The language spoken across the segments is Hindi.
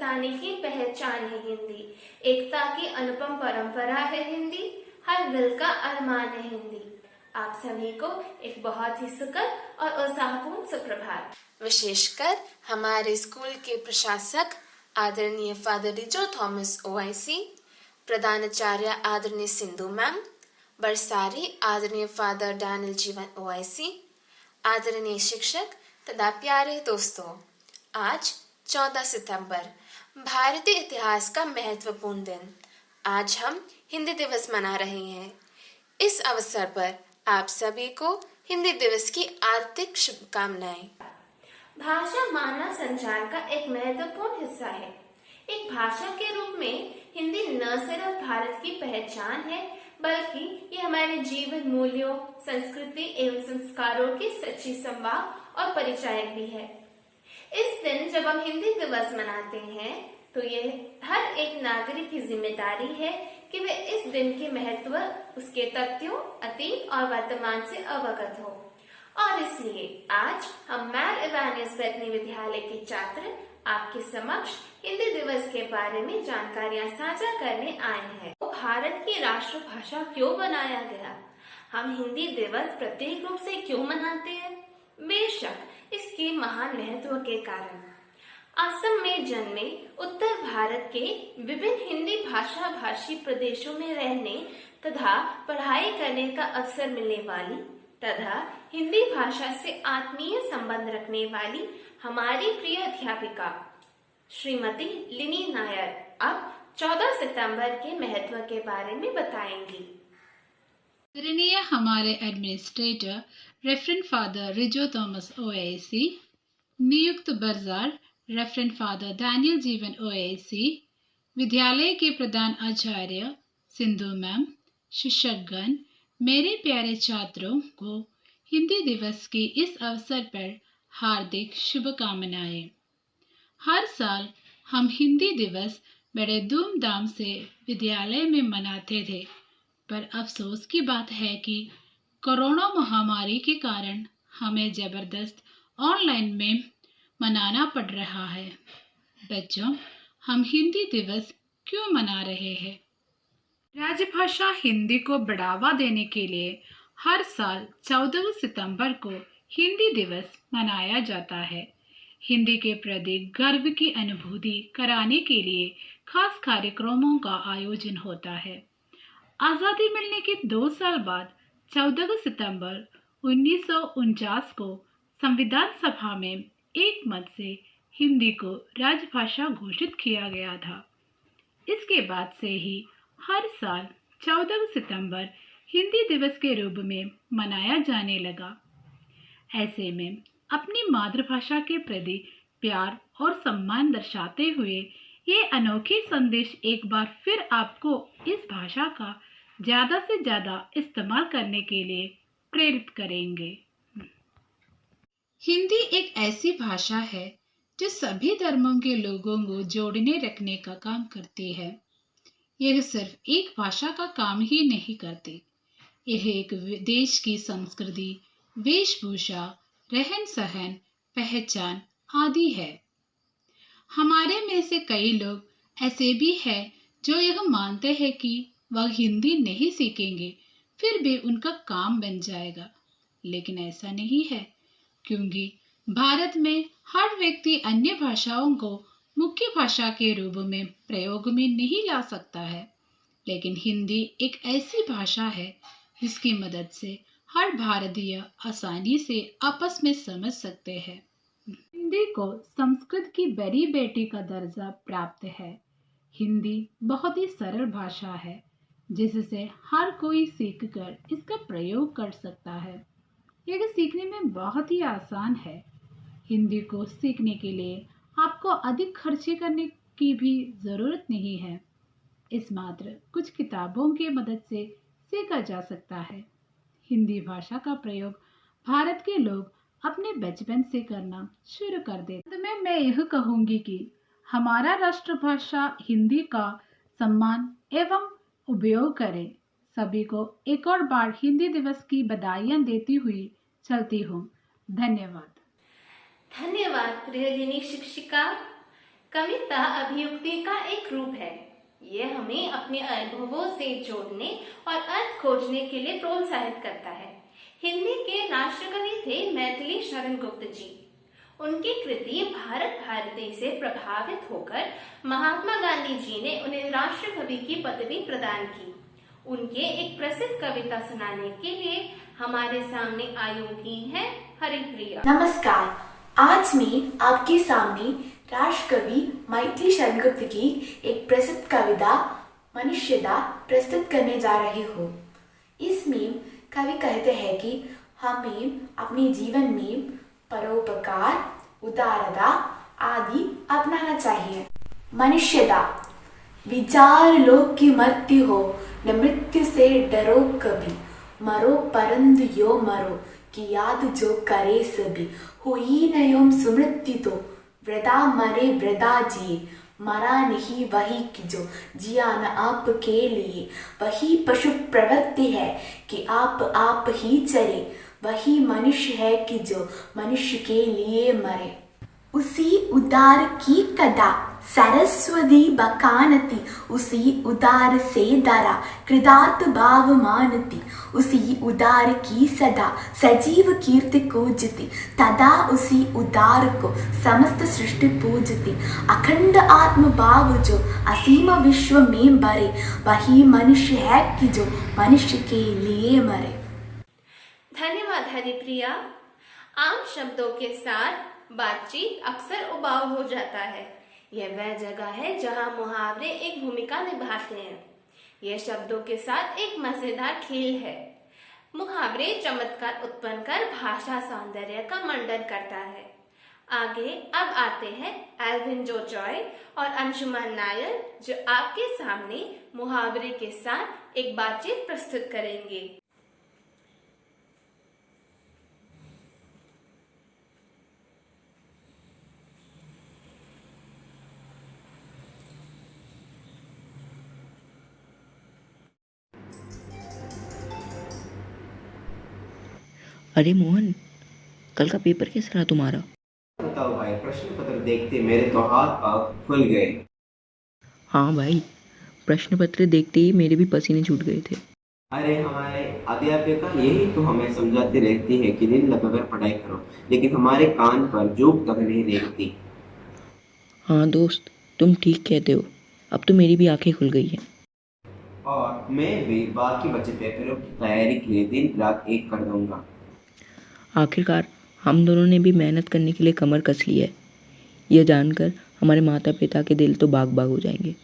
आसानी की पहचान है हिंदी, एकता की अनुपम परंपरा है हिंदी, हर दिल का अरमान है हिंदी। आप सभी को एक बहुत ही सुखद और उत्साहपूर्ण सुप्रभात। विशेषकर हमारे स्कूल के प्रशासक आदरणीय फादर रिजो थॉमस ओआईसी, प्रधानाचार्य आदरणीय सिंधु मैम, बरसारी आदरणीय फादर डैनियल जीवन ओआईसी, आदरणीय शिक्षक तथा प्यारे दोस्तों, आज 14 सितंबर भारतीय इतिहास का महत्वपूर्ण दिन। आज हम हिंदी दिवस मना रहे हैं। इस अवसर पर आप सभी को हिंदी दिवस की हार्दिक शुभकामनाएं। भाषा मानव संचार का एक महत्वपूर्ण हिस्सा है। एक भाषा के रूप में हिंदी न सिर्फ भारत की पहचान है, बल्कि ये हमारे जीवन मूल्यों, संस्कृति एवं संस्कारों की सच्ची संवाद और परिचायक भी है। इस दिन जब हम हिंदी दिवस मनाते हैं, तो ये हर एक नागरिक की जिम्मेदारी है कि वे इस दिन के महत्व, उसके तथ्यों, अतीत और वर्तमान से अवगत हो। और इसलिए आज हम मैर इवानिस बैतनी विद्यालय के छात्र आपके समक्ष हिंदी दिवस के बारे में जानकारियां साझा करने आए हैं। तो भारत की राष्ट्रभाषा क्यों बनाया गया? हम हिंदी दिवस प्रत्येक रूप से क्यों मनाते हैं? बेशक इसके महान महत्व के कारण। असम में जन्मे उत्तर भारत के विभिन्न हिंदी भाषा भाषी प्रदेशों में रहने तथा पढ़ाई करने का अवसर मिलने वाली तथा हिंदी भाषा से आत्मीय संबंध रखने वाली हमारी प्रिय अध्यापिका श्रीमती लिनी नायर अब 14 सितंबर के महत्व के बारे में बताएंगी। आदरणीय हमारे administrator referent father Rijo Thomas OAC, नियुक्त बरजार रेफरेंट फादर डैनियल जीवन ओएसी, विद्यालय के प्रधान आचार्य सिंधु मैम, शिक्षकगण, मेरे प्यारे छात्रों को हिंदी दिवस के इस अवसर पर हार्दिक शुभकामनाएं। हर साल हम हिंदी दिवस बड़े धूमधाम से विद्यालय में मनाते थे, पर अफसोस की बात है कि कोरोना महामारी के कारण हमें जबरदस्त ऑनलाइन में मनाना पड़ रहा है। बच्चों, हम हिंदी दिवस क्यों मना रहे हैं? राजभाषा हिंदी को बढ़ावा देने के लिए हर साल 14 सितंबर को हिंदी दिवस मनाया जाता है। हिंदी के प्रति गर्व की अनुभूति कराने के लिए खास कार्यक्रमों का आयोजन होता है। आज़ादी मिलने के 2 साल बाद 14 सितंबर 1949 को संविधान सभा में एक मत से हिंदी को राजभाषा घोषित किया गया था। इसके बाद से ही हर साल 14 सितंबर हिंदी दिवस के रूप में मनाया जाने लगा। ऐसे में अपनी मातृभाषा के प्रति प्यार और सम्मान दर्शाते हुए ये अनोखे संदेश एक बार फिर आपको इस भाषा का ज़्यादा से ज़्यादा इस्तेमाल करने के लिए प्रेरित करेंगे। हिंदी एक ऐसी भाषा है जो सभी धर्मों के लोगों को जोड़ने रखने का काम करती है। यह सिर्फ एक भाषा का काम ही नहीं करती, यह एक देश की संस्कृति, वेशभूषा, रहन सहन, पहचान आदि है। हमारे में से कई लोग ऐसे भी हैं जो यह मानते हैं कि वह हिंदी नहीं सीखेंगे फिर भी उनका काम बन जाएगा, लेकिन ऐसा नहीं है, क्योंकि भारत में हर व्यक्ति अन्य भाषाओं को मुख्य भाषा के रूप में प्रयोग में नहीं ला सकता है। लेकिन हिंदी एक ऐसी भाषा है जिसकी मदद से हर भारतीय आसानी से आपस में समझ सकते हैं। हिंदी को संस्कृत की बड़ी बेटी का दर्जा प्राप्त है। हिंदी बहुत ही सरल भाषा है जिससे हर कोई सीखकर इसका प्रयोग कर सकता है। यह सीखने में बहुत ही आसान है। हिंदी को सीखने के लिए आपको अधिक खर्चे करने की भी ज़रूरत नहीं है। इस मात्र कुछ किताबों की मदद से सीखा जा सकता है। हिंदी भाषा का प्रयोग भारत के लोग अपने बचपन से करना शुरू कर देते। अंत में मैं यह कहूँगी कि हमारा राष्ट्रभाषा हिंदी का सम्मान एवं उपयोग करें। सभी को एक और बार हिंदी दिवस की बधाइयाँ देती हुई चलती हूँ। धन्यवाद। धन्यवाद प्रिय लिनी शिक्षिका। कविता अभिव्यक्ति का एक रूप है। यह हमें अपने अनुभवों से जोड़ने और अर्थ खोजने के लिए प्रोत्साहित करता है। हिंदी के राष्ट्रकवि थे मैथिली शरण गुप्त जी। उनकी कृति भारत भारती से प्रभावित होकर महात्मा गांधी जी ने उन्हें राष्ट्रकवि की पदवी प्रदान की। उनके एक प्रसिद्ध कविता सुनाने के लिए हमारे सामने आई हुई है हरिप्रिया। नमस्कार, आज मैं आपके सामने राष्ट्रकवि मैथिली शरण गुप्त की एक प्रसिद्ध कविता मनुष्यदा प्रस्तुत करने जा रही हूँ। इसमें कवि कहते हैं कि हमें अपने जीवन में परोपकार, उदारता आदि अपनाना चाहिए। मनुष्यदा विचार लो कि मृत्यु हो, न मृत्यु से डरो कभी, मरो परंतु यो मरो कि याद जो करे सभी, हुई न योम सुमृत्यु तो वृथा मरे वृथा जिए, मरा नहीं वही कि जो जिया न आपके लिए, वही पशु प्रवृत्ति है कि आप ही चरे, वही मनुष्य है कि जो मनुष्य के लिए मरे। उसी उदार की कदा सरस्वती बकानती, उसी उदार से दरा कृतार्थ भाव मानती, उसी उदार की सदा सजीव कीर्ति पूजती, तदा उसी उदार को समस्त सृष्टि पूजती, अखंड आत्म भाव जो असीम विश्व में भरे, वही मनुष्य है कि जो मनुष्य के लिए मरे। धन्यवाद हरिप्रिया। आम शब्दों के साथ बातचीत अक्सर उबाऊ हो जाता है। यह वह जगह है जहां मुहावरे एक भूमिका निभाते हैं। यह शब्दों के साथ एक मजेदार खेल है। मुहावरे चमत्कार उत्पन्न कर भाषा सौंदर्य का मंडन करता है। आगे अब आते हैं एल्विन जोजॉय और अंशुमान नायर, जो आपके सामने मुहावरे के साथ एक बातचीत प्रस्तुत करेंगे। अरे मोहन, कल का पेपर कैसा रहा तुम्हारा? बताओ भाई, प्रश्न पत्र देखते मेरे तो हाथ पांव फूल गए। हाँ भाई, प्रश्न पत्र देखते ही मेरे भी पसीने छूट गए थे। अरे हमारे अध्यापिका यही तो हमें समझाती रहती है कि दिल लगाकर पढ़ाई करो, लेकिन हमारे कान पर जोक तक नहीं देखती। हाँ दोस्त, तुम ठीक कहते हो। अब तो मेरी भी आंखें खुल गई हैं। और मैं भी बाकी बचे पेपरों की तैयारी के लिए दिन रात एक कर दूंगा। आखिरकार हम दोनों ने भी मेहनत करने के लिए कमर कस ली है। यह जानकर हमारे माता पिता के दिल तो बाग बाग हो जाएंगे।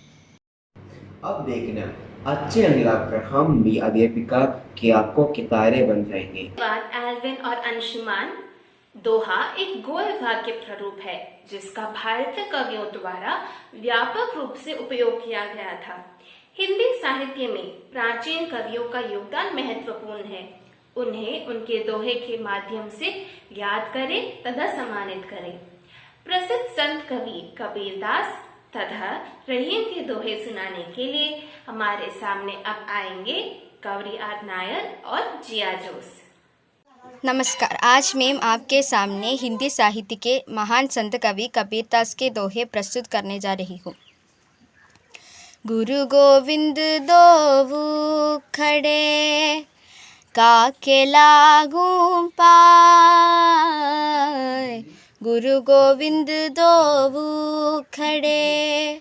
अब देखना, अच्छे अंक लाकर हम भी अध्यापिका की आंखों के तारे बन जाएंगे। बात एल्विन और अंशुमान। दोहा एक गोल वाक्य प्रारूप है जिसका भारतीय कवियों द्वारा व्यापक रूप से उपयोग किया गया था। हिंदी साहित्य में प्राचीन कवियों का योगदान महत्वपूर्ण है। उन्हें उनके दोहे के माध्यम से याद करें तथा सम्मानित करें। प्रसिद्ध संत कवि कबीरदास तथा रहीम के दोहे सुनाने के लिए हमारे सामने अब आएंगे गौरी आर नायर और जिया जोश। नमस्कार, आज मैं आपके सामने हिंदी साहित्य के महान संत कवि कबीरदास के दोहे प्रस्तुत करने जा रही हूँ। गुरु गोविंद दोऊ खड़े, काके लागू पाय, गुरु गोविंद दोऊ खड़े,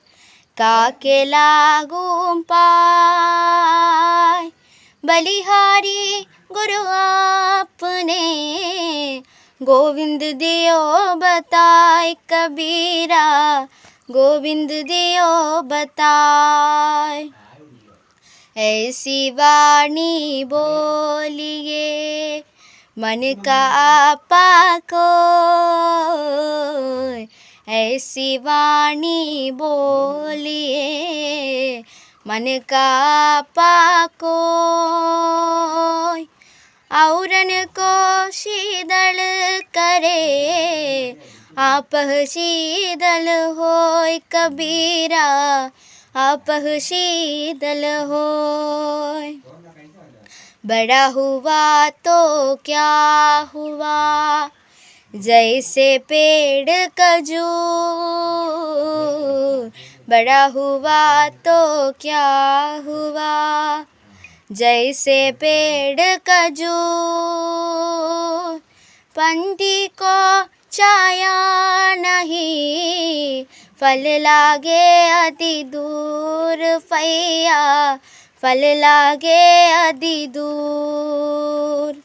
काके लागू पाय, बलिहारी गुरु आपने, गोविंद दियो बताए कबीरा, गोविंद दियो बताए। ऐसी वाणी बोलिए मन का आपा को, ऐसी वाणी बोलिए मन का आपा को, औरन को शीतल करे, आप शीतल होय कबीरा, आप शीतल होय। बड़ा हुआ तो क्या हुआ, जैसे पेड़ खजूर बड़ा हुआ तो क्या हुआ, जैसे पेड़ खजूर पंछी को छाया नहीं, फल लागे अति दूर फैया, फल लागे अति दूर।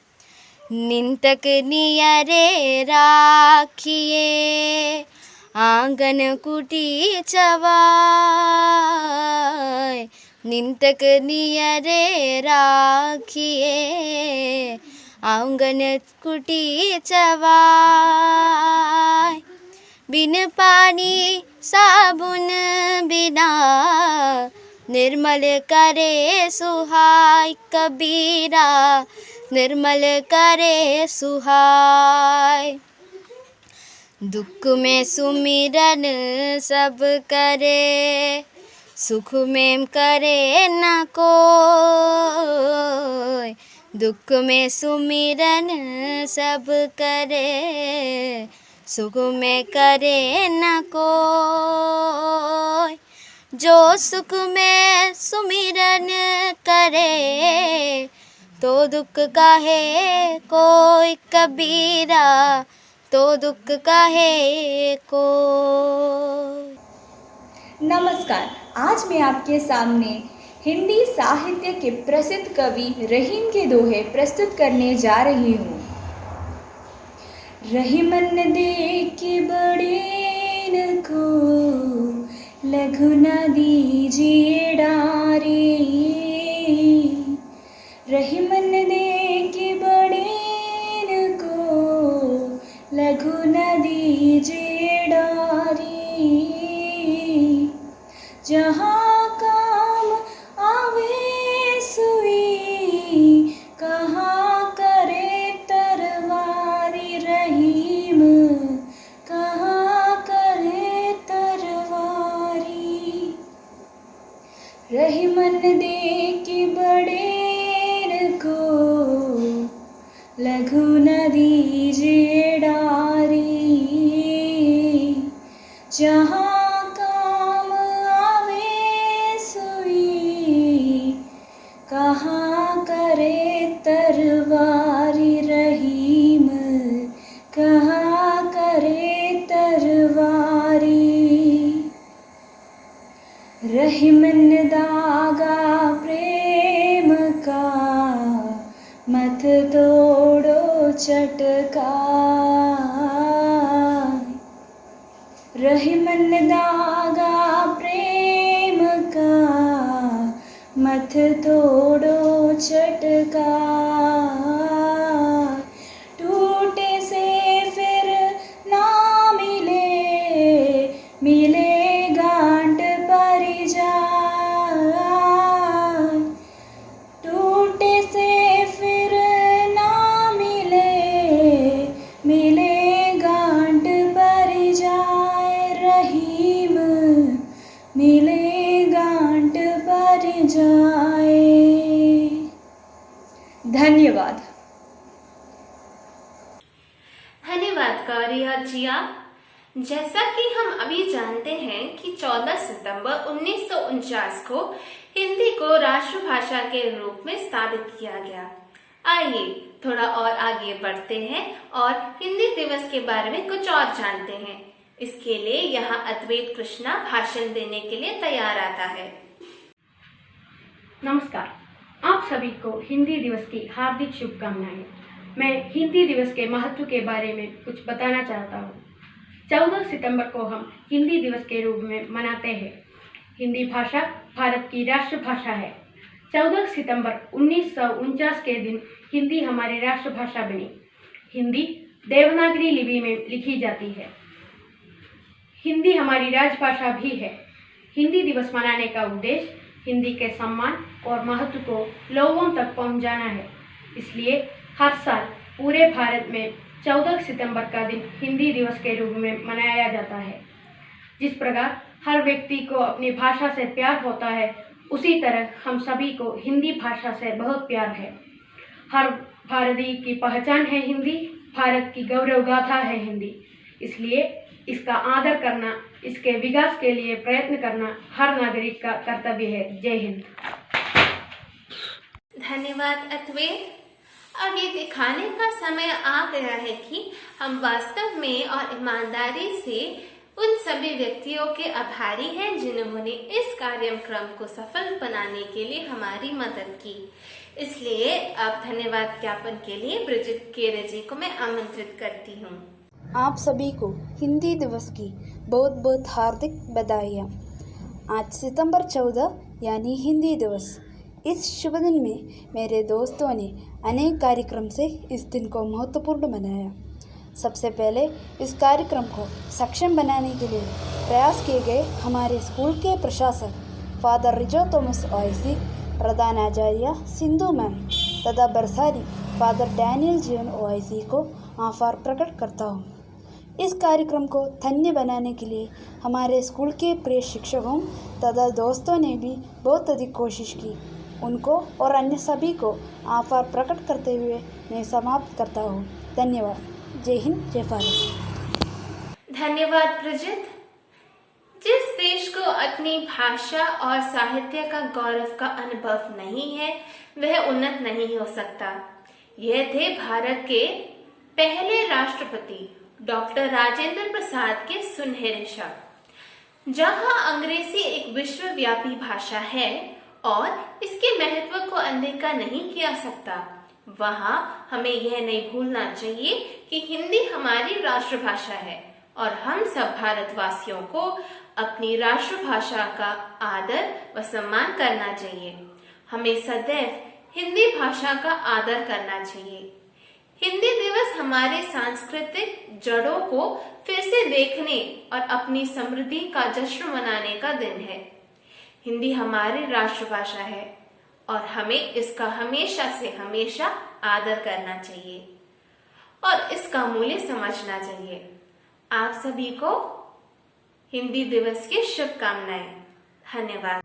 निंतक नियरे राखिए आंगन कुटी चवाय, निंतक नियरे राखिए आंगन कुटी चवाय। बिन पानी साबुन बिना निर्मल करे सुहाय, कबीरा निर्मल करे सुहाय। दुख में सुमिरन सब करे, सुख में करे न कोय, दुख में सुमिरन सब करे, सुख में करे न कोय। जो सुख में सुमिरन करे, तो दुख काहे कोय, कबीरा तो दुख काहे कोय। नमस्कार, आज मैं आपके सामने हिंदी साहित्य के प्रसिद्ध कवि रहीम के दोहे प्रस्तुत करने जा रही हूँ। रहीमन देख बड़े को लघु न दीजिए डारे, रहीमन देख बड़े को लघु न दीजिए डारे, जहाँ काम आवे सुई कहाँ करे तरवारी, रहीम कहाँ करे तरवारी। रहीमन देख बड़ेर को लघु न दीजिए डारी, जहाँ काम आवे सुई कहाँ करे तरवारी, रहीम कहाँ करे तरवारी। रहीमन दागा प्रेम का मत तोड़ो चटका, रहीमन दागा प्रेम का मत तोड़ो चटका। टूटे से फिर ना मिले, मिले गांठ पर जाए, टूटे से फिर ना मिले, मिले गांठ पर जाए, रहीम मिले गांठ पर जाए। धन्यवाद। धन्यवाद गौरिया जिया। जैसा कि हम अभी जानते हैं कि 14 सितंबर 1949 को हिंदी को राष्ट्रभाषा के रूप में स्थापित किया गया। आइए थोड़ा और आगे बढ़ते हैं और हिंदी दिवस के बारे में कुछ और जानते हैं। इसके लिए यहाँ अद्वैत कृष्णा भाषण देने के लिए तैयार आता है। नमस्कार, आप सभी को हिंदी दिवस की हार्दिक शुभकामनाएं। मैं हिंदी दिवस के महत्व के बारे में कुछ बताना चाहता हूँ। 14 सितंबर को हम हिंदी दिवस के रूप में मनाते हैं। हिंदी भाषा भारत की राष्ट्रभाषा है। 14 सितंबर 1949 के दिन हिंदी हमारी राष्ट्रभाषा बनी। हिंदी देवनागरी लिपि में लिखी जाती है। हिंदी हमारी राजभाषा भी है। हिंदी दिवस मनाने का उद्देश्य हिंदी के सम्मान और महत्व को लोगों तक पहुंचाना है। इसलिए हर साल पूरे भारत में 14 सितंबर का दिन हिंदी दिवस के रूप में मनाया जाता है। जिस प्रकार हर व्यक्ति को अपनी भाषा से प्यार होता है, उसी तरह हम सभी को हिंदी भाषा से बहुत प्यार है। हर भारतीय की पहचान है हिंदी। भारत की गौरव गाथा है हिंदी। इसलिए इसका आदर करना, इसके विकास के लिए प्रयत्न करना हर नागरिक का कर्तव्य है। जय हिंद। धन्यवाद अद्वैत। अब ये दिखाने का समय आ गया है कि हम वास्तव में और ईमानदारी से उन सभी व्यक्तियों के आभारी हैं जिन्होंने इस कार्यक्रम को सफल बनाने के लिए हमारी मदद की। इसलिए अब धन्यवाद ज्ञापन के लिए ब्रिजिट केरे जी को मैं आमंत्रित करती हूँ। आप सभी को हिंदी दिवस की बहुत बहुत हार्दिक बधाइयाँ। आज सितंबर 14 यानी हिंदी दिवस। इस शुभ दिन में मेरे दोस्तों ने अनेक कार्यक्रम से इस दिन को महत्वपूर्ण बनाया। सबसे पहले इस कार्यक्रम को सक्षम बनाने के लिए प्रयास किए गए हमारे स्कूल के प्रशासक फादर रिजो थॉमस ओवैसी, प्रधानाचार्य सिंधु मैम तथा बरसारी फादर डैनियल जीवन ओवैसी को आभार प्रकट करता हूँ। इस कार्यक्रम को धन्य बनाने के लिए हमारे स्कूल के प्रिय शिक्षकों तथा दोस्तों ने भी बहुत अधिक कोशिश की। उनको और अन्य सभी को आभार प्रकट करते हुए मैं समाप्त करता हूँ। धन्यवाद। जय हिंद, जय भारत। धन्यवाद ब्रिजिट। जिस देश को अपनी भाषा और साहित्य का गौरव का अनुभव नहीं है वह उन्नत नहीं हो सकता। यह थे भारत के पहले राष्ट्रपति डॉक्टर राजेंद्र प्रसाद के सुनहरे शब्द। जहां अंग्रेजी एक विश्वव्यापी भाषा है और इसके महत्व को अनदेखा नहीं किया सकता, वहां हमें यह नहीं भूलना चाहिए कि हिंदी हमारी राष्ट्रभाषा है और हम सब भारतवासियों को अपनी राष्ट्रभाषा का आदर व सम्मान करना चाहिए। हमें सदैव हिंदी भाषा का आदर करना चाहिए। हिंदी दिवस हमारे सांस्कृतिक जड़ों को फिर से देखने और अपनी समृद्धि का जश्न मनाने का दिन है। हिंदी हमारी राष्ट्रभाषा है और हमें इसका हमेशा से हमेशा आदर करना चाहिए और इसका मूल्य समझना चाहिए। आप सभी को हिंदी दिवस की शुभकामनाएं। धन्यवाद।